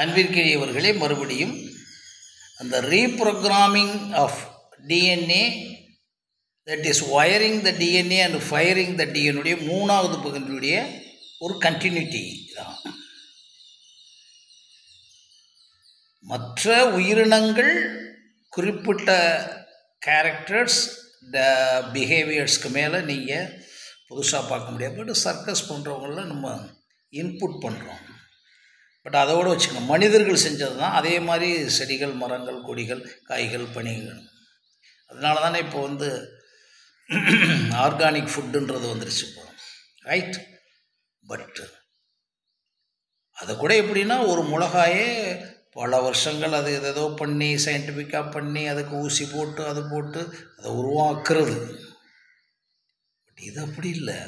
அன்பிற்கினியவர்களே, மறுபடியும் அந்த reprogramming of DNA, that is wiring the DNA and firing the டிஎன்ஏடைய மூணாவது பகுதியுடைய ஒரு கண்டினியூட்டி தான். மற்ற உயிரினங்கள் குறிப்பிட்ட கேரக்டர்ஸ் பிஹேவியர்ஸ்க்கு மேலே நீங்கள் புதுசாக பார்க்க முடியாது. பட் சர்க்கஸ் பண்ணுறவங்கள நம்ம இன்புட் பண்ணுறோம். பட் அதோடு வச்சுக்கோங்க, மனிதர்கள் செஞ்சது தான். அதே மாதிரி செடிகள், மரங்கள், கொடிகள், காய்கள், பனிகள். அதனால தானே இப்போ வந்து ஆர்கானிக் ஃபுட்டுன்றது வந்துருச்சு இப்போ, ரைட்? பட் அதை கூட எப்படின்னா, ஒரு மிளகாயே பல வருஷங்கள் அது ஏதோ பண்ணி சயின்டிஃபிக்காக பண்ணி அதுக்கு ஊசி போட்டு அது போட்டு அதை உருவாக்குறது. பட் இது அப்படி இல்லை.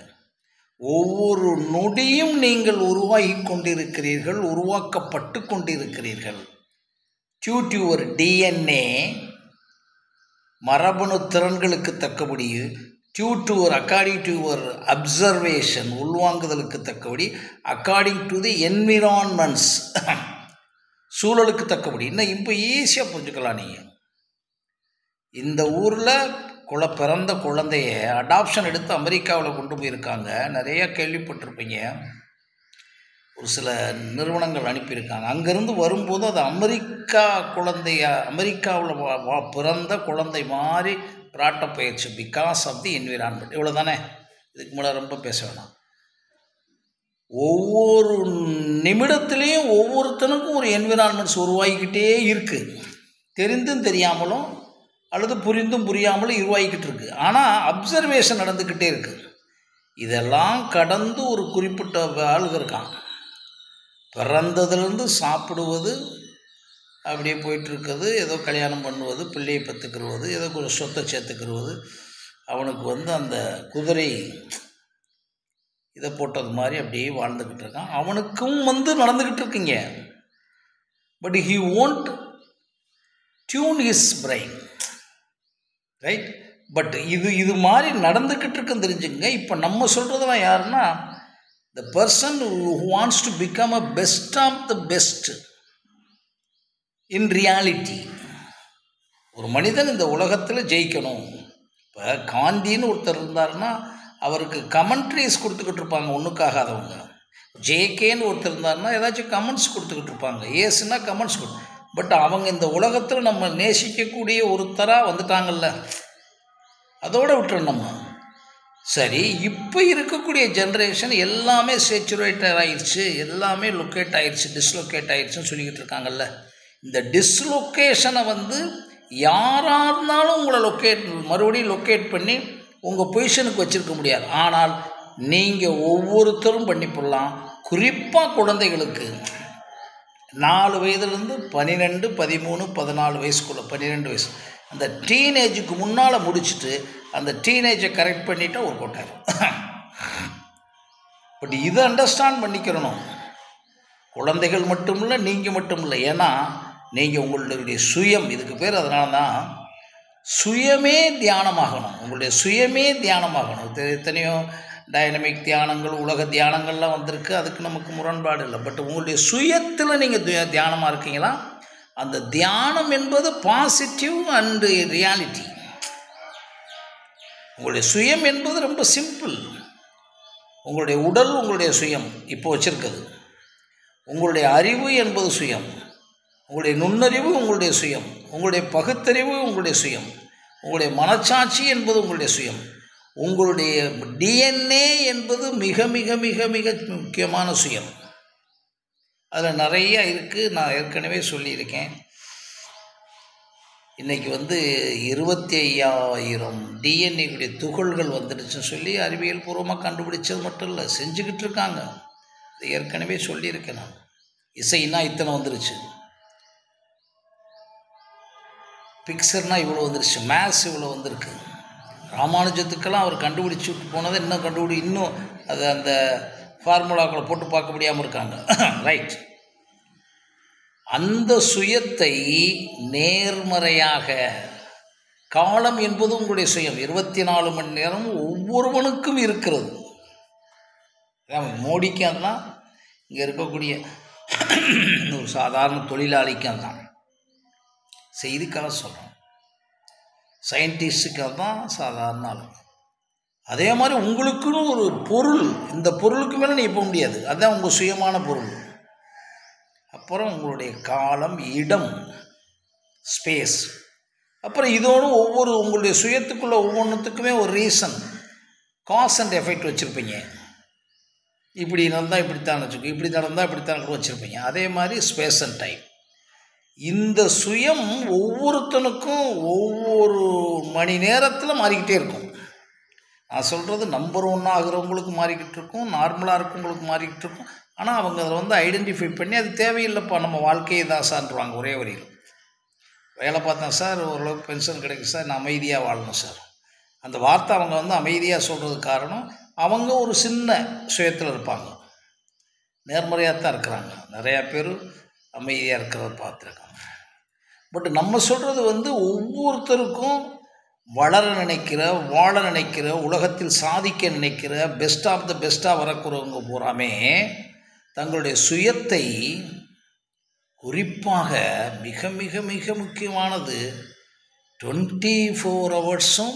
ஒவ்வொரு நொடியும் நீங்கள் உருவாகி கொண்டிருக்கிறீர்கள், உருவாக்கப்பட்டு கொண்டிருக்கிறீர்கள். டியூ டு யுவர் டிஎன்ஏ, மரபணு திறன்களுக்கு தக்கபடி, due to according to your observation, உள்வாங்குதலுக்கு தக்கபடி, அக்கார்டிங் டு தி என்விரான்மெண்ட்ஸ், சூழலுக்கு தக்கபடி. இன்னும் இப்போ ஈஸியாக புரிஞ்சுக்கலாம். நீங்கள் இந்த ஊரில் பிறந்த குழந்தைய அடாப்ஷன் எடுத்து அமெரிக்காவில் கொண்டு போயிருக்காங்க. நிறையா கேள்விப்பட்டிருப்பீங்க. ஒரு சில நிறுவனங்கள் அனுப்பியிருக்காங்க. அங்கேருந்து வரும்போது அது அமெரிக்கா குழந்தைய, அமெரிக்காவில் பிறந்த குழந்தை மாதிரி பிராட்டப் ஆயிடுச்சு, பிகாஸ் ஆஃப் தி என்விரான்மெண்ட். இவ்வளோ தானே, இதுக்கு மேலே ரொம்ப பேச வேணாம். ஒவ்வொரு நிமிடத்துலேயும் ஒவ்வொருத்தனுக்கும் ஒரு என்விரான்மெண்ட்ஸ் உருவாகிக்கிட்டே இருக்குது. தெரிந்தும் தெரியாமலும் அல்லது புரிந்தும் புரியாமலும் உருவாகிக்கிட்டு இருக்குது. ஆனால் அப்சர்வேஷன் நடந்துக்கிட்டே இருக்குது. இதெல்லாம் கடந்து ஒரு குறிப்பிட்ட ஆளுங்க இருக்கான். பிறந்ததுலேருந்து சாப்பிடுவது, அப்படியே போயிட்டுருக்குது, ஏதோ கல்யாணம் பண்ணுவது, பிள்ளையை பெற்றுக்கிறது, ஏதோ கொஞ்சம் சொத்தை சேர்த்துக்கிறது, அவனுக்கு வந்து அந்த குதிரை இதை போட்டது மாதிரி அப்படியே வாழ்ந்துக்கிட்டு இருக்கான். அவனுக்கும் வந்து நடந்துக்கிட்டு இருக்குங்க. But he won't tune his brain, right? But இது மாதிரி நடந்துக்கிட்டு இருக்குன்னு தெரிஞ்சுங்க. இப்போ நம்ம சொல்கிறதெல்லாம் யாருன்னா, the person who wants to become a best of the best in reality. ஒரு மனிதன் இந்த உலகத்தில் ஜெயிக்கணும். இப்போ காந்தின்னு ஒருத்தர் இருந்தாருன்னா அவருக்கு கமெண்ட்ரிஸ் கொடுத்துக்கிட்டு இருப்பாங்க, ஒன்றுக்காகாதவங்க. ஜேகேன்னு ஒருத்தர் இருந்தாருன்னா ஏதாச்சும் கமெண்ட்ஸ் கொடுத்துக்கிட்டு இருப்பாங்க. ஏசுன்னா கமெண்ட்ஸ் பட் அவங்க இந்த உலகத்தில் நம்ம நேசிக்கக்கூடிய ஒருத்தராக வந்துட்டாங்கல்ல, அதோடு விட்டுறோம் நம்ம. சரி, இப்போ இருக்கக்கூடிய ஜென்ரேஷன் எல்லாமே சேச்சுரேட்டட் ஆயிடுச்சு, எல்லாமே லொக்கேட் ஆயிடுச்சு, டிஸ்லொக்கேட் ஆயிடுச்சுன்னு சொல்லிக்கிட்டு இருக்காங்கல்ல. இந்த டிஸ்லொக்கேஷனை வந்து யாராக இருந்தாலும் உங்களை மறுபடியும் லொக்கேட் பண்ணி உங்கள் பொசிஷனுக்கு வச்சுருக்க முடியாது. ஆனால் நீங்கள் ஒவ்வொருத்தரும் பண்ணி போடலாம். குறிப்பாக குழந்தைகளுக்கு 4 வயதுலேருந்து 12, 13, 14 வயசுக்குள்ளே, 12 வயசு, அந்த டீனேஜுக்கு முன்னால் முடிச்சுட்டு அந்த டீனேஜை கரெக்ட் பண்ணிட்டா ஒரு கொட்டாயிரும். பட் இதை அண்டர்ஸ்டாண்ட் பண்ணிக்கிறணும். குழந்தைகள் மட்டும் இல்லை, நீங்கள் மட்டும் இல்லை. ஏன்னா நீங்கள் உங்களுடைய சுயம், இதுக்கு பேர் அதனால தான் சுயமே தியானமாகணும். உங்களுடைய சுயமே தியானமாகணும். எத்தனையோ டைனமிக் தியானங்கள், உலக தியானங்கள்லாம் வந்திருக்கு, அதுக்கு நமக்கு முரண்பாடு இல்லை. பட் உங்களுடைய சுயத்தில் நீங்கள் தியானமாக இருக்கீங்களா? அந்த தியானம் என்பது பாசிட்டிவ் அண்டு ரியாலிட்டி. உங்களுடைய சுயம் என்பது ரொம்ப சிம்பிள். உங்களுடைய உடல் உங்களுடைய சுயம் இப்போ வச்சுருக்குது. உங்களுடைய அறிவு என்பது சுயம், உங்களுடைய நுண்ணறிவு உங்களுடைய சுயம், உங்களுடைய பகுத்தறிவு உங்களுடைய சுயம், உங்களுடைய மனச்சாட்சி என்பது உங்களுடைய சுயம், உங்களுடைய டிஎன்ஏ என்பது மிக மிக மிக மிக முக்கியமான சுயம். அதில் நிறைய இருக்குது. நான் ஏற்கனவே சொல்லியிருக்கேன். இன்றைக்கி வந்து 25,000 டிஎன்ஏடைய துகள்கள் வந்துடுச்சுன்னு சொல்லி அறிவியல் பூர்வமாக கண்டுபிடிச்சது மட்டும் இல்லை, செஞ்சுக்கிட்டு இருக்காங்க. அது ஏற்கனவே சொல்லியிருக்கேன் நான். இசைன்னா இத்தனை வந்துருச்சு, பிக்சர்னால் இவ்வளோ வந்துருச்சு, மேத்ஸ் இவ்வளோ வந்திருக்கு. ராமானுஜத்துக்கெல்லாம் அவர் கண்டுபிடிச்சி போனதை இன்னும் அது அந்த ஃபார்முலாக்களை போட்டு பார்க்க முடியாமல் இருக்காங்க, ரைட்? அந்த சுயத்தை நேர்மறையாக, காலம் என்பது உங்களுடைய சுயம் 24 மணி நேரம் ஒவ்வொருவனுக்கும் இருக்கிறது. மோடிக்கு அதெல்லாம் இங்கே இருக்கக்கூடிய ஒரு சாதாரண தொழிலாளிக்கு தான், செய்திக்காக சொல்கிறோம், சயின்டிஸ்டுக்காக தான் சாதாரண ஆளு. அதே மாதிரி உங்களுக்குன்னு ஒரு பொருள், இந்த பொருளுக்கு மேலே நீ போக முடியாது, அதுதான் உங்கள் சுயமான பொருள். அப்புறம் உங்களுடைய காலம், இடம், ஸ்பேஸ். அப்புறம் இதோடு ஒவ்வொரு உங்களுடைய சுயத்துக்குள்ளே ஒவ்வொன்றுத்துக்குமே ஒரு ரீசன், காஸ் அண்ட் எஃபெக்ட் வச்சுருப்பீங்க. இப்படி நடந்தால் இப்படித்தான் வச்சுக்கோ, இப்படி நடந்தால் இப்படித்தான் கூட வச்சுருப்பீங்க. அதே மாதிரி ஸ்பேஸ் அண்ட் டைம். இந்த சுயம் ஒவ்வொருத்தனுக்கும் ஒவ்வொரு மணி நேரத்தில் மாறிக்கிட்டே இருக்கும். நான் சொல்கிறது நம்பர் 1 ஆகிறவங்களுக்கு மாறிக்கிட்டு இருக்கும், நார்மலாக இருக்கவங்களுக்கு மாறிக்கிட்டு இருக்கும். ஆனால் அவங்க அதில் வந்து ஐடென்டிஃபை பண்ணி அது தேவையில்லைப்பா, நம்ம வாழ்க்கையை தான் சார்ன்றாங்க ஒரே வரியில். வேலை பார்த்தேன் சார், ஓரளவுக்கு பென்ஷன் கிடைக்கும் சார், நான் அமைதியாக வாழணும் சார். அந்த வார்த்தை அவங்க வந்து அமைதியாக சொல்கிறதுக்கு காரணம், அவங்க ஒரு சின்ன சுயத்தில் இருப்பாங்க, நேர்மறையாக தான் இருக்கிறாங்க. நிறையா பேர் அமைதியாக இருக்கிறத பார்த்துருக்காங்க. பட் நம்ம சொல்கிறது வந்து ஒவ்வொருத்தருக்கும் வளர நினைக்கிற, வாழ நினைக்கிற, உலகத்தில் சாதிக்க நினைக்கிற, பெஸ்ட் ஆஃப் த பெஸ்ட்டாக வரக்கிறவங்க பூராமே தங்களுடைய சுயத்தை, குறிப்பாக மிக மிக மிக முக்கியமானது 24 ஹவர்ஸும்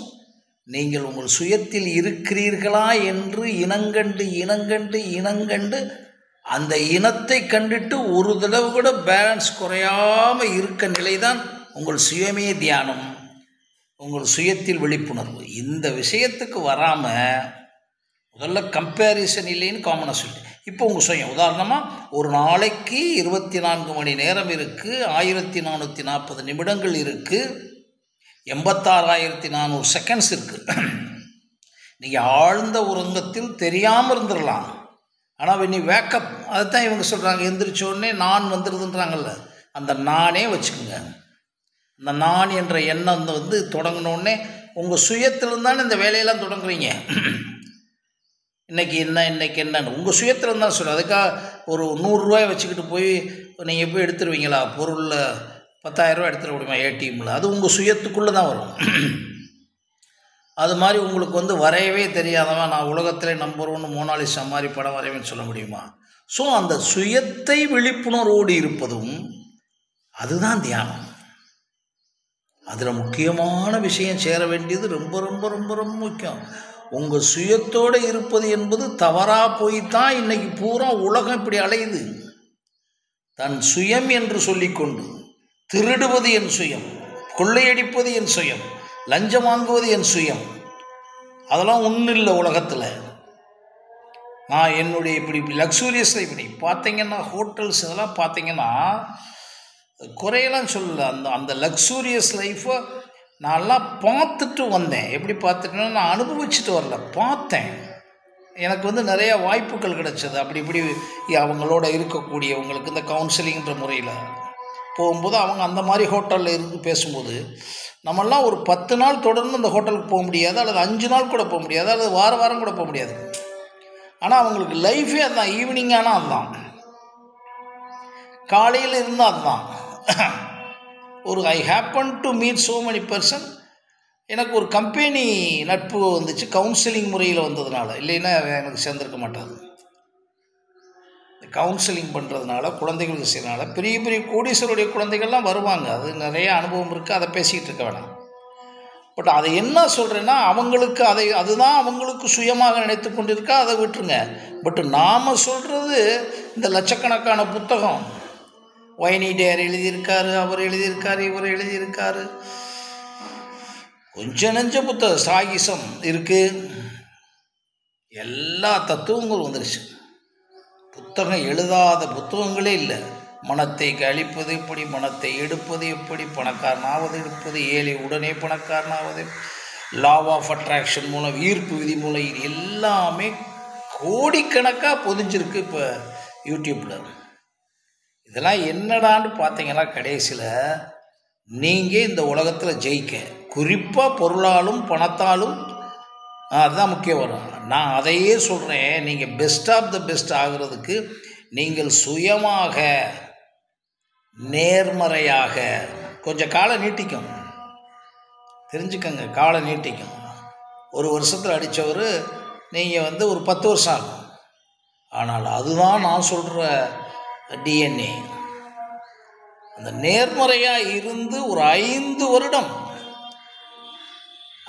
நீங்கள் உங்கள் சுயத்தில் இருக்கிறீர்களா என்று இனங்கண்டு அந்த இனத்தை கண்டுட்டு ஒரு தடவை கூட பேலன்ஸ் குறையாமல் இருக்க நிலைதான் உங்கள் சுயமே தியானம், உங்கள் சுயத்தில் விழிப்புணர்வு. இந்த விஷயத்துக்கு வராமல் முதல்ல கம்பேரிசன் இல்லைன்னு காமனாக சொல்லிட்டு, இப்போ உங்கள் சுயம் உதாரணமாக ஒரு நாளைக்கு 24 மணி நேரம் இருக்குது, 1440 நிமிடங்கள் இருக்குது, 86,400 செகண்ட்ஸ் இருக்குது. நீங்கள் ஆழ்ந்த உறங்கத்தில் தெரியாமல் இருந்துடலாம். ஆனால் when you wake up, அதுதான் இவங்க சொல்கிறாங்க, எந்திரிச்சோடனே நான் வந்துடுதுன்றாங்கல்ல, அந்த நானே வச்சுக்கோங்க. இந்த நான் என்ற எண்ணம் வந்து தொடங்கினோடனே உங்கள் சுயத்திலிருந்தானே இந்த வேலையெல்லாம் தொடங்குறீங்க. இன்றைக்கி என்னன்னு உங்கள் சுயத்தில் தான் சொல்கிறேன். அதுக்காக ஒரு 100 ரூபாய் வச்சுக்கிட்டு போய் நீங்கள் போய் எடுத்துருவீங்களா? பொருளில் 10,000 ரூபா எடுத்துட முடியுமா ஏடிஎம்மில்? அது உங்கள் சுயத்துக்குள்ளே தான் வரும். அது மாதிரி உங்களுக்கு வந்து வரையவே தெரியாதவன் நான் உலகத்திலே நம்பர் 1 மோனாலிசா மாதிரி படம் வரைவேன்னு சொல்ல முடியுமா? ஸோ அந்த சுயத்தை விழிப்புணர்வோடு இருப்பதும் அதுதான் தியானம். அதில் முக்கியமான விஷயம் சேர வேண்டியது ரொம்ப ரொம்ப ரொம்ப ரொம்ப முக்கியம். உங்கள் சுயத்தோடு இருப்பது என்பது தவறாக போய்த்தான் இன்றைக்கி பூரா உலகம் இப்படி அலையுது. தன் சுயம் என்று சொல்லிக்கொண்டு திருடுவது என் சுயம், கொள்ளையடிப்பது என் சுயம், லஞ்சம் வாங்குவது என் சுயம், அதெல்லாம் ஒன்றும் இல்லை உலகத்தில். நான் என்னுடைய இப்படி லக்ஸூரியஸ் லைஃப் பார்த்தீங்கன்னா, ஹோட்டல்ஸ் இதெல்லாம் பார்த்தீங்கன்னா குறையெல்லாம் சொல்லலை. அந்த லக்ஸூரியஸ் லைஃப்பை நான்லாம் பார்த்துட்டு வந்தேன். எப்படி பார்த்துட்டேன்னா, நான் அனுபவிச்சுட்டு வரல, பார்த்தேன். எனக்கு வந்து நிறையா வாய்ப்புகள் கிடைச்சது. அப்படி இப்படி அவங்களோட இருக்கக்கூடியவங்களுக்கு இந்த கவுன்சிலிங்கிற முறையில் போகும்போது அவங்க அந்த மாதிரி ஹோட்டலில் இருந்து பேசும்போது நம்மெல்லாம் ஒரு 10 நாள் தொடர்ந்து அந்த ஹோட்டலுக்கு போக முடியாது, அல்லது 5 நாள் கூட போக முடியாது, அல்லது வாரம் கூட போக முடியாது. ஆனால் அவங்களுக்கு லைஃபே அதுதான். ஈவினிங் ஆனால் அதுதான், காலையில் இருந்தால் அதுதான். ஒரு I happen to meet so many person. எனக்கு ஒரு கம்பெனி நட்பு வந்துச்சு கவுன்சிலிங் முறையில் வந்ததுனால, இல்லைன்னா எனக்கு சேர்ந்துருக்க மாட்டாது. கவுன்சிலிங் பண்ணுறதுனால, குழந்தைகளுக்கு செய்யறதுனால, பெரிய பெரிய கோடீஸ்வருடைய குழந்தைகள்லாம் வருவாங்க. அது நிறைய அனுபவம் இருக்குது, அதை பேசிக்கிட்டு இருக்க வேணாம். பட் அதை என்ன சொல்கிறேன்னா, அவங்களுக்கு அதுதான் அவங்களுக்கு சுயமாக நினைத்து கொண்டிருக்கா, அதை விட்டுருங்க. பட் நாம் சொல்கிறது இந்த லட்சக்கணக்கான புத்தகம், வைனிடேர் எழுதியிருக்காரு, அவர் எழுதியிருக்காரு, இவர் எழுதியிருக்காரு, கொஞ்சம் நெஞ்ச புத்தகம் சாகிசம் இருக்குது, எல்லா தத்துவங்களும் வந்துருச்சு. புத்தகம் எழுதாத புத்தகங்களே இல்லை. மனத்தை கழிப்பது எப்படி, மனத்தை எடுப்பது எப்படி, பணக்காரனாவது எடுப்பது, ஏழை உடனே பணக்காரனாவது, லா ஆஃப் அட்ராக்ஷன் மூலம், ஈர்ப்பு விதி மூலம், இது எல்லாமே கோடிக்கணக்காக பொதிஞ்சிருக்கு இப்போ யூடியூப்பில். இதெல்லாம் என்னடான்னு பார்த்தீங்கன்னா, கடைசியில் நீங்கள் இந்த உலகத்தில் ஜெயிக்க, குறிப்பாக பொருளாலும் பணத்தாலும், அதுதான் முக்கியம் வரும். நான் அதையே சொல்கிறேன், நீங்கள் பெஸ்ட் ஆஃப் த பெஸ்ட் ஆகிறதுக்கு நீங்கள் சுயமாக நேர்மறையாக கொஞ்சம் காலம் நீட்டிக்கும். தெரிஞ்சுக்கங்க, காலம் நீட்டிக்கும். ஒரு வருஷத்தில் அடித்தவர் நீங்கள் வந்து ஒரு 10 வருஷம் ஆகும். ஆனால் அதுதான் நான் சொல்கிற டிஎன்ஏ. அந்த நேர்மறையாக இருந்து ஒரு 5 வருடம்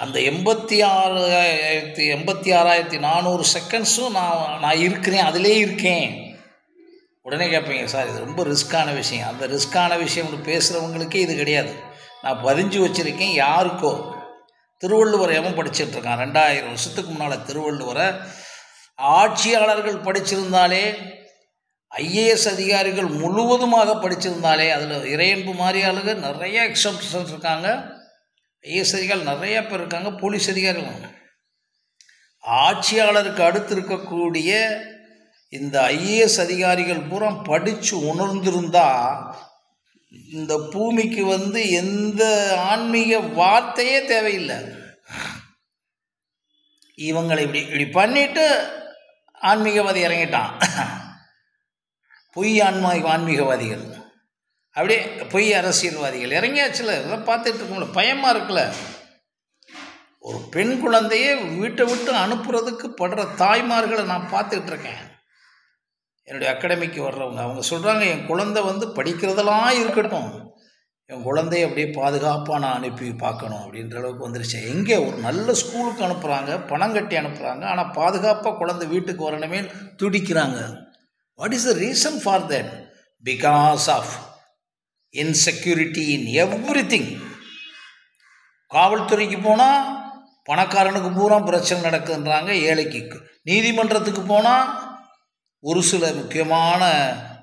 அந்த 86,400 செகண்ட்ஸும் நான் இருக்கிறேன், அதிலே இருக்கேன். உடனே கேட்பீங்க, சார் இது ரொம்ப ரிஸ்க்கான விஷயம். அந்த ரிஸ்க்கான விஷயம் பேசுகிறவங்களுக்கே இது கிடையாது. நான் பதிஞ்சு வச்சுருக்கேன். யாருக்கோ திருவள்ளுவர் எவன் படிச்சிட்ருக்கான்? 2000 வருஷத்துக்கு முன்னால் திருவள்ளுவரை ஆட்சியாளர்கள் படிச்சிருந்தாலே, ஐஏஎஸ் அதிகாரிகள் முழுவதுமாக படிச்சிருந்தாலே, அதில் இறையன்பு மாதிரி ஆளுங்க நிறைய எக்ஸப்ஷன்ஸ் இருக்காங்க. ஐஏஎஸ் அதிகாரிகள் நிறைய பேர் இருக்காங்க, போலீஸ் அதிகாரிகள். ஆட்சியாளருக்கு அடுத்து இருக்கக்கூடிய இந்த ஐஏஎஸ் அதிகாரிகள் பூரா படித்து உணர்ந்திருந்தா இந்த பூமிக்கு எந்த ஆன்மீக வார்த்தையே தேவையில்லை. இவங்களை இப்படி பண்ணிட்டு ஆன்மீகவாதி இறங்கிட்டான். பொய் ஆன்மீகவாதிகள், அப்படியே பொய் அரசியல்வாதிகள் இறங்கியாச்சுல. இதெல்லாம் பார்த்துட்டு இருக்கோம்ல, பயமாக இருக்குல்ல. ஒரு பெண் குழந்தையே வீட்டை விட்டு அனுப்புறதுக்கு படுற தாய்மார்களை நான் பார்த்துக்கிட்டு இருக்கேன். என்னுடைய அகாடமிக்கு வர்றவங்க அவங்க சொல்கிறாங்க, என் குழந்தை படிக்கிறதெல்லாம் இருக்கட்டும், என் குழந்தைய அப்படியே பாதுகாப்பாக நான் அனுப்பி பார்க்கணும் அப்படின்ற அளவுக்கு வந்துருச்சு. எங்கே ஒரு நல்ல ஸ்கூலுக்கு அனுப்புகிறாங்க, பணம் கட்டி அனுப்புகிறாங்க, ஆனால் பாதுகாப்பாக குழந்தை வீட்டுக்கு வரணுமே துடிக்கிறாங்க. What is the reason for that? Because of insecurity in everything. காவல்துறைக்கு போனால் பணக்காரனுக்கு பூரா பிரச்சனை நடக்குதுன்றாங்க, ஏழைக்கு. நீதிமன்றத்துக்கு போனால் ஒரு சில முக்கியமான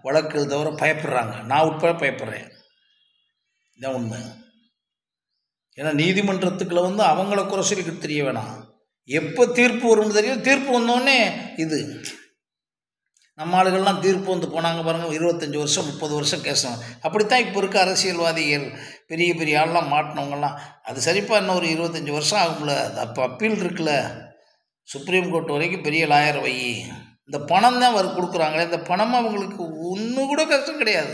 வழக்குகள் தவிர பயப்படுறாங்க. நான் உட்பட பயப்படுறேன். இதான் உண்மை. ஏன்னா நீதிமன்றத்துக்குள்ள அவங்கள குறை சொல்லிக்கிட்டு தெரிய வேணாம். எப்போ தீர்ப்பு வரும்னு தெரியும். தீர்ப்பு வந்தோடனே இது நம்ம ஆளுகள்லாம் தீர்ப்பு போனாங்க பாருங்கள், 25 வருஷம் 30 வருஷம் கேசணும். அப்படித்தான் இப்போ இருக்க அரசியல்வாதிகள், பெரிய பெரிய ஆள்லாம் மாட்டினவங்கலாம். அது சரிப்பா இன்னும் ஒரு 25 வருஷம் ஆகும்ல. அப்போ அப்பீல் இருக்குல்ல, சுப்ரீம் கோர்ட் வரைக்கும் பெரிய லாயர் வை. இந்த பணம் தான் கொடுக்குறாங்களே, இந்த பணம் அவங்களுக்கு ஒன்றும் கூட கஷ்டம் கிடையாது.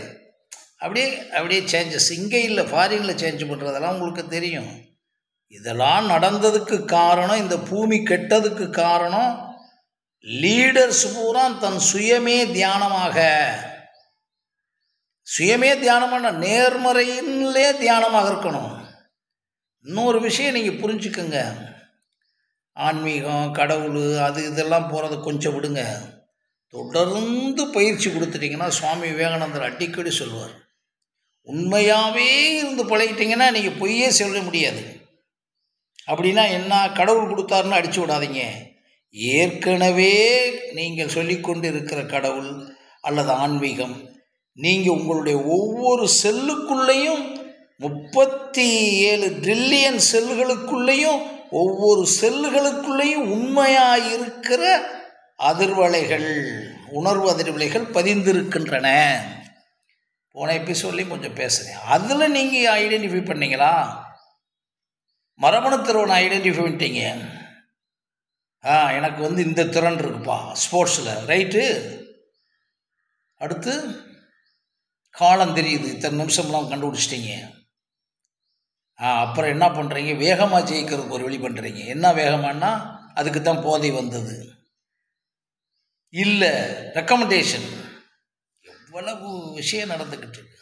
அப்படியே சேஞ்சஸ் இங்கே இல்லை, ஃபாரினில் சேஞ்ச் பண்ணுறதெல்லாம் உங்களுக்கு தெரியும். இதெல்லாம் நடந்ததுக்கு காரணம், இந்த பூமி கெட்டதுக்கு காரணம் லீடர்ஸ் பூரா தன் சுயமே தியானமான நேர்மறையிலே தியானமாக இருக்கணும். இன்னொரு விஷயம் நீங்கள் புரிஞ்சுக்கோங்க, ஆன்மீகம் கடவுள் அது இதெல்லாம் போகிறத கொஞ்சம் விடுங்க. தொடர்ந்து பயிற்சி கொடுத்துட்டிங்கன்னா, சுவாமி விவேகானந்தர் அடிக்கடி சொல்லுவார், உண்மையாகவே இருந்து பழகிட்டிங்கன்னா நீங்கள் பொய்யே சொல்ல முடியாது. அப்படின்னா என்ன? கடவுள் கொடுத்தாருன்னு அடித்து விடாதீங்க. ஏற்கனவே நீங்கள் சொல்லிக்கொண்டு இருக்கிற கடவுள் அல்லது ஆன்மீகம், நீங்கள் உங்களுடைய ஒவ்வொரு செல்லுக்குள்ளேயும் 37 ட்ரில்லியன் செல்களுக்குள்ளேயும் ஒவ்வொரு செல்லுகளுக்குள்ளேயும் உண்மையாக இருக்கிற அதிர்வலைகள், உணர்வு அதிர்வலைகள் பதிந்திருக்கின்றன. போன எபிசோட்லேயும் கொஞ்சம் பேசுகிறேன். அதில் நீங்கள் ஐடென்டிஃபை பண்ணீங்களா? மரபணு திறனை ஐடென்டிஃபை பண்ணிட்டீங்க. எனக்கு இந்த திறன் இருக்குப்பா ஸ்போர்ட்ஸில், ரைட்டு. அடுத்து காலம் தெரியுது, இத்தனை நிமிஷம்லாம் கண்டுபிடிச்சிட்டிங்க. அப்புறம் என்ன பண்ணுறீங்க? வேகமாக ஜெயிக்கிறதுக்கு ஒரு வழி பண்ணுறீங்க. என்ன வேகமானா அதுக்கு தான் போதை வந்தது இல்லை, ரெக்கமெண்டேஷன். எவ்வளவு விஷயம் நடந்துக்கிட்டு இருக்கு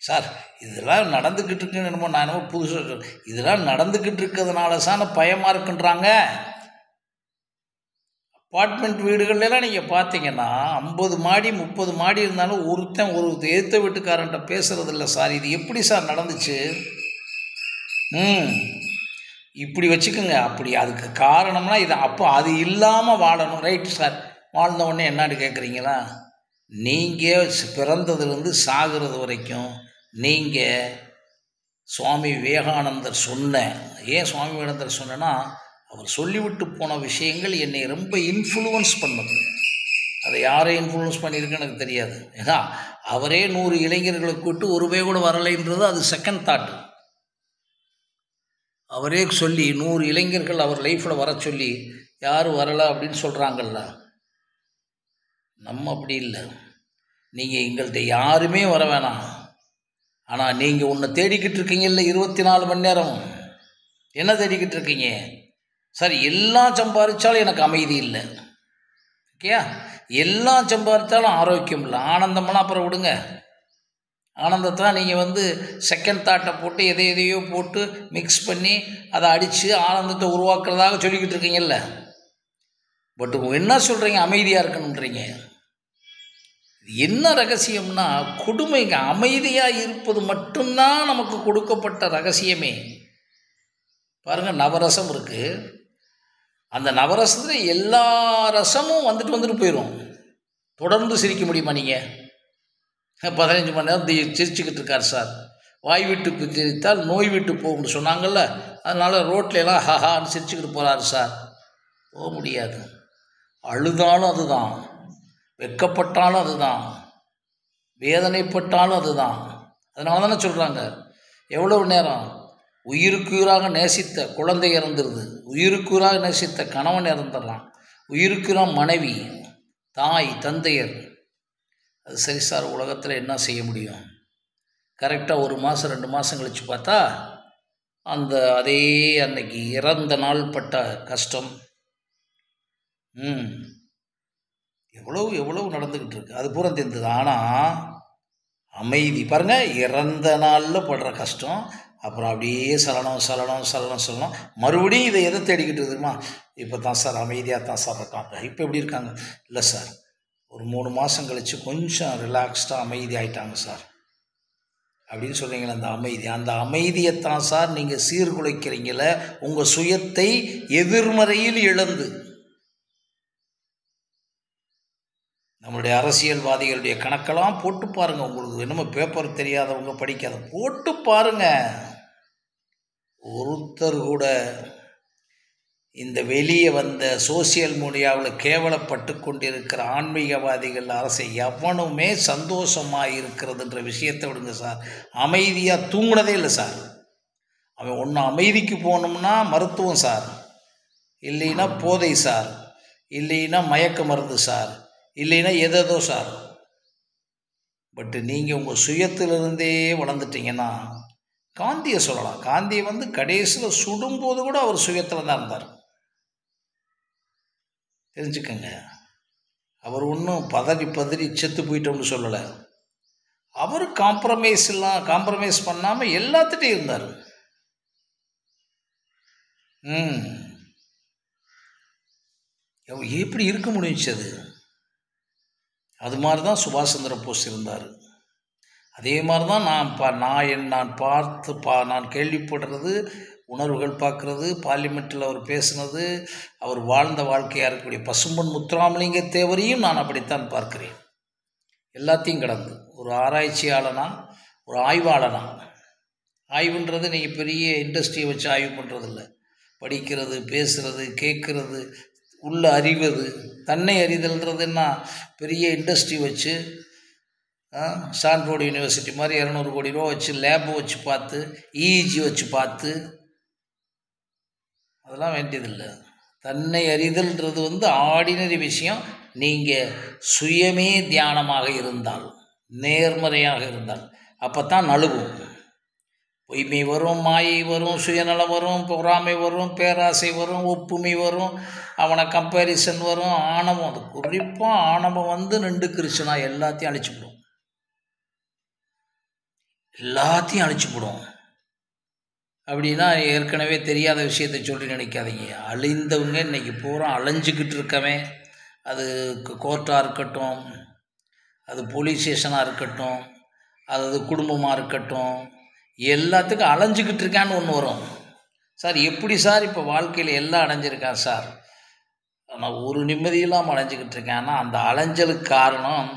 சார். இதெல்லாம் நடந்துக்கிட்டு இருக்குன்னு நான் என்னமோ புதுசாக இதெல்லாம் நடந்துக்கிட்டு இருக்கிறதுனால சார் பயமாக இருக்குன்றாங்க. அப்பார்ட்மெண்ட் வீடுகள்லாம் நீங்கள் பார்த்தீங்கன்னா 50 மாடி 30 மாடி இருந்தாலும் ஒருத்தன் ஒரு எதிர்த்த வீட்டுக்காரன்ட்ட பேசுகிறதில்ல. சார் இது எப்படி சார் நடந்துச்சு? இப்படி வச்சுக்கோங்க. அப்படி அதுக்கு காரணம்னா இது. அப்போ அது இல்லாமல் வாழணும், ரைட் சார். வாழ்ந்த உடனே என்னான்னு கேட்குறீங்களா? நீங்கள் பிறந்ததுலேருந்து சாகிறது வரைக்கும் நீங்கள் சுவாமி விவேகானந்தர் ஏன் சுவாமி விவேகானந்தர் சொன்னேன்னா, அவர் சொல்லிவிட்டு போன விஷயங்கள் என்னை ரொம்ப இன்ஃப்ளூயன்ஸ் பண்ணுது. அதை யாரை இன்ஃப்ளூயன்ஸ் பண்ணியிருக்குன்னு எனக்கு தெரியாது. ஏன்னா அவரே 100 இளைஞர்களை கூப்பிட்டு ஒரு பேர் கூட வரலைன்றது அது செகண்ட் தாட்டு. அவரே சொல்லி 100 இளைஞர்கள் அவர் லைஃப்பில் வர சொல்லி யாரும் வரலை அப்படின்னு சொல்கிறாங்கல்ல. நம்ம அப்படி இல்லை. நீங்கள் எங்கள்கிட்ட யாருமே வர வேணாம், ஆனால் நீங்கள் ஒன்று தேடிக்கிட்டு இருக்கீங்கல்ல 24 மணி நேரம். என்ன தேடிக்கிட்டு இருக்கீங்க? சார் எல்லாம் சம்பாதிச்சாலும் எனக்கு அமைதி இல்லை. ஓகேயா? எல்லாம் சம்பாதித்தாலும் ஆரோக்கியம் இல்லை. ஆனந்தம்லாம் அப்புறம் விடுங்க. ஆனந்தத்தான் நீங்கள் செகண்ட் தாட்டை போட்டு எதையோ போட்டு மிக்ஸ் பண்ணி அதை அடித்து ஆனந்தத்தை உருவாக்குறதாக சொல்லிக்கிட்டு இருக்கீங்கல்ல. பட் என்ன சொல்கிறீங்க? அமைதியாக இருக்கணுன்றீங்க. என்ன ரகசியம்னா கொடுமைங்க. அமைதியாக இருப்பது மட்டும்தான் நமக்கு கொடுக்கப்பட்ட ரகசியமே. பாருங்கள், நவரசம் இருக்குது. அந்த நவரசத்தில் எல்லா ரசமும் வந்துட்டு போயிடும். தொடர்ந்து சிரிக்க முடியுமா நீங்கள்? 15 மணி நேரம் சிரிச்சுக்கிட்டு இருக்கார் சார். வாய் விட்டு சிரித்தால் நோய் விட்டு போகும்னு சொன்னாங்கல்ல. அதனால் ரோட்லலாம் ஹஹான்னு சிரிச்சுக்கிட்டு போகிறாரு சார். போக முடியாது. அழுதாலும் அதுதான், வெட்கப்பட்டாலும் அதுதான், வேதனைப்பட்டாலும் அதுதான். அதனால தானே சொல்கிறாங்க, எவ்வளவு நேரம் உயிருக்கு உயிராக நேசித்த குழந்தை இறந்துருது, உயிருக்கு உயிராக நேசித்த கணவன் இறந்துடலாம், உயிருக்கு மனைவி, தாய், தந்தையர். அது சரி சார், உலகத்தில் என்ன செய்ய முடியும்? கரெக்டாக 1 மாதம் 2 மாதம் கழித்து பார்த்தா அதே அன்னைக்கு இறந்த நாள் பட்ட கஷ்டம் எவ்வளவு நடந்துக்கிட்டு இருக்கு. அது பூரா தெரிந்தது. ஆனால் அமைதி பாருங்கள், இறந்த நாளில் படுற கஷ்டம் அப்புறம் அப்படியே சலனம் மறுபடியும் இதை எதை தேடிக்கிட்டு இருக்குமா? இப்போ தான் சார் அமைதியாக தான் சார் இருக்காங்க. இப்போ எப்படி இருக்காங்க? இல்லை சார், ஒரு 3 மாதம் கழித்து கொஞ்சம் ரிலாக்ஸ்டாக அமைதி ஆகிட்டாங்க சார் அப்படின்னு சொல்கிறீங்களே. அந்த அமைதியைத்தான் சார் நீங்கள் சீர்குலைக்கிறீங்கள. உங்கள் சுயத்தை எதிர்மறையில் இழந்து. நம்மளுடைய அரசியல்வாதிகளுடைய கணக்கெல்லாம் போட்டு பாருங்கள். உங்களுக்கு என்னமோ பேப்பர் தெரியாதவங்க படிக்காத போட்டு பாருங்கள். ஒருத்தர் கூட இந்த வெளியே வந்த சோசியல் மீடியாவில் கேவலப்பட்டு கொண்டிருக்கிற ஆன்மீகவாதிகள் அரசை எவனுமே சந்தோஷமாக இருக்கிறதுன்ற விஷயத்தை விடுங்க சார். அமைதியாக தூங்கினதே இல்லை சார். அவன் ஒன்று அமைதிக்கு போகணும்னா மருத்துவம் சார், இல்லைன்னா போதை சார், இல்லைன்னா மயக்க மருந்து சார், இல்லைன்னா எதோ சார். பட்டு நீங்கள் உங்கள் சுயத்திலிருந்தே வளர்ந்துட்டீங்கன்னா காந்தியை சொல்லலாம். காந்தியை கடைசியில் சுடும்போது கூட அவர் சுயத்தில் தான் இருந்தார். தெரிஞ்சுக்கங்க. அவர் ஒன்றும் பதறி செத்து போயிட்டோம்னு சொல்லலை. அவர் காம்ப்ரமைஸ் பண்ணாமல் எல்லாத்துட்டையும் இருந்தார். எப்படி இருக்க முடிஞ்சிச்சு? அது மாதிரி தான் சுபாஷ் சந்திர போஸ் இருந்தார். அதே மாதிரி தான் நான் கேள்விப்படுறது, உணர்வுகள் பார்க்குறது, பார்லிமெண்ட்டில் அவர் பேசுனது, அவர் வாழ்ந்த வாழ்க்கையாக இருக்கக்கூடிய பசும்பொன் முத்துராமலிங்க தேவரையும் நான் அப்படித்தான் பார்க்கிறேன். எல்லாத்தையும் கடந்து ஒரு ஆராய்ச்சியாளனா, ஒரு ஆய்வாளனா. ஆய்வுன்றது நீங்கள் பெரிய இண்டஸ்ட்ரியை வச்சு ஆய்வு பண்ணுறதில்ல. படிக்கிறது, பேசுகிறது, கேட்குறது, உள்ள அறிவது. தன்னை அறிதல்ன்றது என்ன? பெரிய இண்டஸ்ட்ரி வச்சு ஸ்டான்ஃபோர்டு யூனிவர்சிட்டி மாதிரி 200 கோடி ரூபா வச்சு லேபு வச்சு பார்த்து, இஇஜி வச்சு பார்த்து, அதெல்லாம் வேண்டியதில்லை. தன்னை அறிதல்ன்றது ஆர்டினரி விஷயம். நீங்கள் சுயமே தியானமாக இருந்தால், நேர்மறையாக இருந்தால், அப்போ தான் நழுவும். பொய்மை வரும், மாயை வரும், சுயநலம் வரும், பொறாமை வரும், பேராசை வரும், ஒப்புமை வரும், அவனை கம்பேரிசன் வரும், ஆணவம். அது குறிப்பாக ஆணவம் நின்றுக்கிருச்சுன்னா எல்லாத்தையும் அழிச்சுவிடும். அப்படின்னா ஏற்கனவே தெரியாத விஷயத்தை சொல்லி நினைக்காதீங்க. அழிந்தவங்க இன்றைக்கி பூரா அலைஞ்சிக்கிட்டு இருக்கவே, அது கோர்ட்டாக இருக்கட்டும், அது போலீஸ் ஸ்டேஷனாக இருக்கட்டும், அது குடும்பமாக இருக்கட்டும், எல்லாத்துக்கும் அலைஞ்சிக்கிட்டு இருக்கான்னு ஒன்று வரும். சார் எப்படி சார் இப்போ வாழ்க்கையில் எல்லாம் அடைஞ்சிருக்கான் சார், ஆனால் ஒரு நிம்மதியெல்லாம் அலைஞ்சிக்கிட்டு இருக்கான்னா அந்த அலைஞ்சலுக்கு காரணம்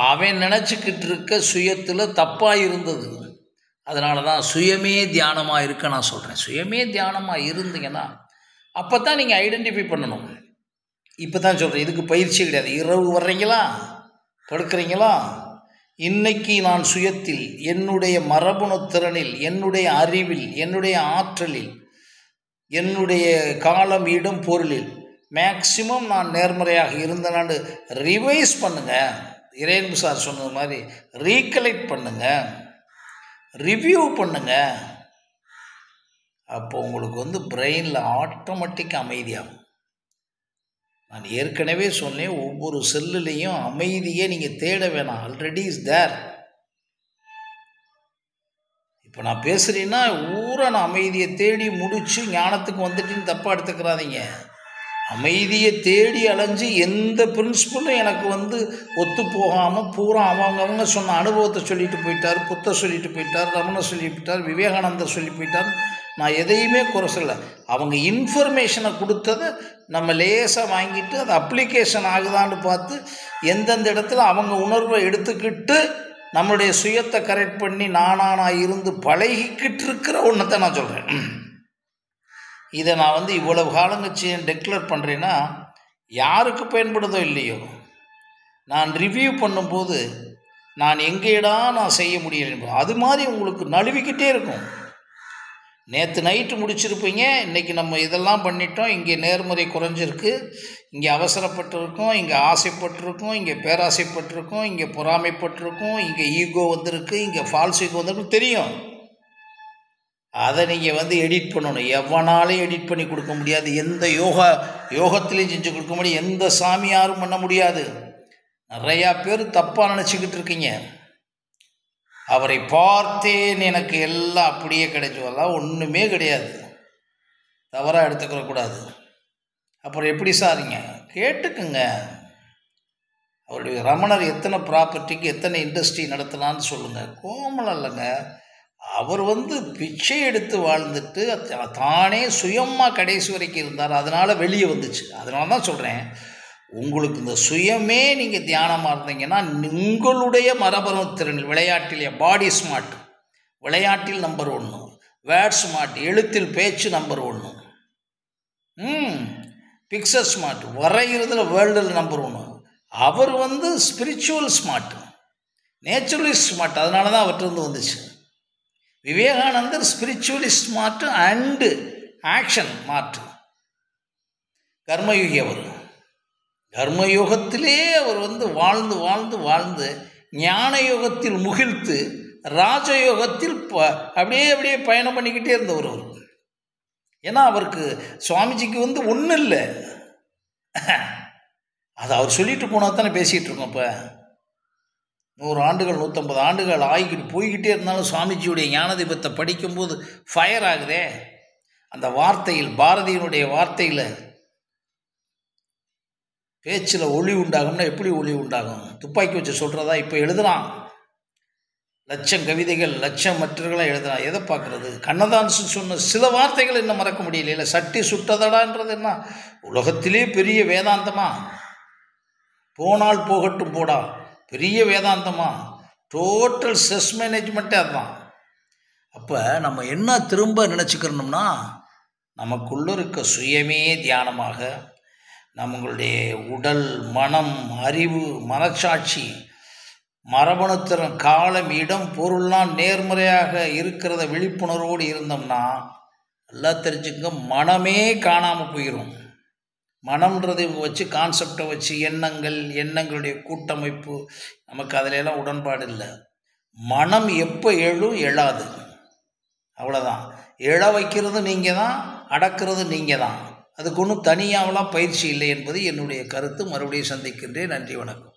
அவன் நினச்சிக்கிட்டு இருக்க சுயத்தில் தப்பாக இருந்தது. அதனால தான் சுயமே தியானமாக இருக்க நான் சொல்கிறேன். சுயமே தியானமாக இருந்தீங்கன்னா அப்போ தான் நீங்கள் ஐடென்டிஃபை பண்ணணும். இப்போ தான் சொல்கிறேன், இதுக்கு பயிற்சி கிடையாது. இரவு வர்றீங்களா, படுக்கிறீங்களா, இன்னைக்கு நான் சுயத்தில், என்னுடைய மரபணு திறனில், என்னுடைய அறிவில், என்னுடைய ஆற்றலில், என்னுடைய காலம், இடம், பொருளில் மேக்சிமம் நான் நேர்மறையாக இருந்தேனான்னு ரிவைஸ் பண்ணுங்கள். இறையன்பு சார் சொன்னது மாதிரி ரீகலெக்ட் பண்ணுங்கள், ரிவ்யூ பண்ணுங்கள். அப்போ உங்களுக்கு பிரெயினில் ஆட்டோமேட்டிக்காக அமைதியாகும். நான் ஏற்கனவே சொன்னேன், ஒவ்வொரு செல்லுலேயும் அமைதியை நீங்கள் தேட வேணாம், ஆல்ரெடி இஸ் தேர். இப்போ நான் பேசுகிறேன்னா ஊரை நான் அமைதியை தேடி முடித்து ஞானத்துக்கு வந்துட்டுன்னு தப்பாக எடுத்துக்கிறாதீங்க. அமைதியை தேடி அலைஞ்சு எந்த பிரின்சிபலும் எனக்கு ஒத்து போகாமல் பூரா அவங்க சொன்ன அனுபவத்தை சொல்லிட்டு போயிட்டார், புத்தர் சொல்லிட்டு போயிட்டார், ரமணர் சொல்லி போயிட்டார், விவேகானந்தர் சொல்லி போயிட்டார். நான் எதையுமே குறை சொல்ல. அவங்க இன்ஃபர்மேஷனை கொடுத்ததை நம்ம லேசாக வாங்கிட்டு அது அப்ளிகேஷன் ஆகுதான்னு பார்த்து எந்தெந்த இடத்துல அவங்க உணர்வை எடுத்துக்கிட்டு நம்மளுடைய சுயத்தை கரெக்ட் பண்ணி நானாக இருந்து பழகிக்கிட்டு இருக்கிற ஒன்றத்தை நான் சொல்கிறேன். இதை நான் இவ்வளவு காலங்கச்சி டெக்ளேர் பண்ணுறேன்னா யாருக்கு பயன்படுதோ இல்லையோ, நான் ரிவ்யூ பண்ணும்போது நான் எங்கேடா நான் செய்ய முடியல அது மாதிரி உங்களுக்கு நழுவிக்கிட்டே இருக்கும். நேற்று நைட்டு முடிச்சிருப்பீங்க, இன்றைக்கி நம்ம இதெல்லாம் பண்ணிட்டோம், இங்கே நேர்முறை குறைஞ்சிருக்கு, இங்கே அவசரப்பட்டிருக்கோம், இங்கே ஆசைப்பட்டிருக்கோம், இங்கே பேராசைப்பட்டிருக்கோம், இங்கே பொறாமைப்பட்டிருக்கோம், இங்கே ஈகோ வந்திருக்கு, இங்கே ஃபால்ஸ் ஈகோ வந்திருக்கு தெரியும். அதை நீங்கள் எடிட் பண்ணணும். எவனாலையும் எடிட் பண்ணி கொடுக்க முடியாது. எந்த யோகத்திலையும் செஞ்சு கொடுக்க முடியாது. எந்த சாமியாரும் பண்ண முடியாது. நிறையா பேர் தப்பாக நினச்சிக்கிட்டு இருக்கீங்க. அவரை பார்த்தேன் எனக்கு எல்லாம் அப்படியே கிடைச்சதெல்லாம் ஒன்றுமே கிடையாது. தவறாக எடுத்துக்கிறக்கூடாது. அப்புறம் எப்படி சாரிங்க கேட்டுக்குங்க. அவருடைய ரமணர் எத்தனை ப்ராப்பர்ட்டிக்கு எத்தனை இண்டஸ்ட்ரி நடத்தலான்னு சொல்லுங்கள். கோமலம் இல்லைங்க. அவர் பிச்சை எடுத்து வாழ்ந்துட்டு தானே சுயமாக கடைசி வரைக்கும் இருந்தார். அதனால் வெளியே வந்துச்சு. அதனால தான் சொல்கிறேன், உங்களுக்கு இந்த சுயமே நீங்கள் தியானமாக இருந்தீங்கன்னா உங்களுடைய மரபணுத்திறன் விளையாட்டிலே பாடி ஸ்மார்ட், விளையாட்டில் நம்பர் 1, வேர்ட் ஸ்மார்ட், எழுத்தில் பேச்சு நம்பர் 1, பிக்சர் ஸ்மார்ட், வரைகிறதுல வேர்ல்டில் நம்பர் 1. அவர் ஸ்பிரிச்சுவல் ஸ்மார்ட், நேச்சுரலிஸ்ட் ஸ்மார்ட். அதனால தான் அவர்கிட்ட வந்துச்சு. விவேகானந்தர் ஸ்பிரிச்சுவலிஸ்ட் ஸ்மார்ட் அண்டு ஆக்ஷன் மாற்று. கர்மயுகி அவர் கர்மயோகத்திலே அவர் வாழ்ந்து வாழ்ந்து வாழ்ந்து ஞான யோகத்தில் முகிழ்த்து ராஜயோகத்தில் அப்படியே பயணம் பண்ணிக்கிட்டே இருந்தவர் அவர். ஏன்னா அவருக்கு சுவாமிஜிக்கு ஒன்றும் இல்லை, அது அவர் சொல்லிட்டு போனால் தானே பேசிகிட்டு இருக்கோம். இப்போ 100 ஆண்டுகள் 150 ஆண்டுகள் ஆகிக்கிட்டு போய்கிட்டே இருந்தாலும் சுவாமிஜியுடைய ஞானதீபத்தை படிக்கும்போது ஃபயர் ஆகுதே. அந்த வார்த்தையில், பாரதியினுடைய வார்த்தையில் பேச்சில் ஒளி உண்டாகும்னா எப்படி ஒளி உண்டாகும்? துப்பாக்கி வச்சு சொல்கிறதா? இப்போ எழுதுகிறான், லட்சம் கவிதைகள், லட்சம் மற்றவர்களாக எழுதுகிறான். எதை பார்க்குறது? கண்ணதாசன் சொன்ன சில வார்த்தைகள் இன்னும் மறக்க முடியல. இல்லை சட்டி சுட்டதடான்றது என்ன உலகத்திலே பெரிய வேதாந்தமா? போனால் போகட்டும் போடா, பெரிய வேதாந்தமா? டோட்டல் ஸ்ட்ரெஸ் மேனேஜ்மெண்ட்டே அதுதான். அப்போ நம்ம என்ன திரும்ப நினச்சிக்கிறோம்னா, நமக்குள்ளே இருக்க சுயமே தியானமாக நம்மளுடைய உடல், மனம், அறிவு, மனச்சாட்சி, மரபணுத்திறன், காலம், இடம், பொருள்லாம் நேர்மறையாக இருக்கிறத விழிப்புணர்வோடு இருந்தோம்னா நல்லா தெரிஞ்சுங்க, மனமே காணாமல் போயிடும். மனம்ன்றது இவங்க வச்சு கான்செப்டை வச்சு எண்ணங்களுடைய கூட்டமைப்பு, நமக்கு அதிலெல்லாம் உடன்பாடு இல்லை. மனம் எப்போ எழாது, அவ்வளோதான். எழ வைக்கிறது நீங்கள் தான், அடக்கிறது நீங்கள் தான். அதுக்கு ஒன்றும் தனியாகலாம் பயிற்சி இல்லை என்பது என்னுடைய கருத்து. மறுபடியும் சந்திக்கின்றேன். நன்றி, வணக்கம்.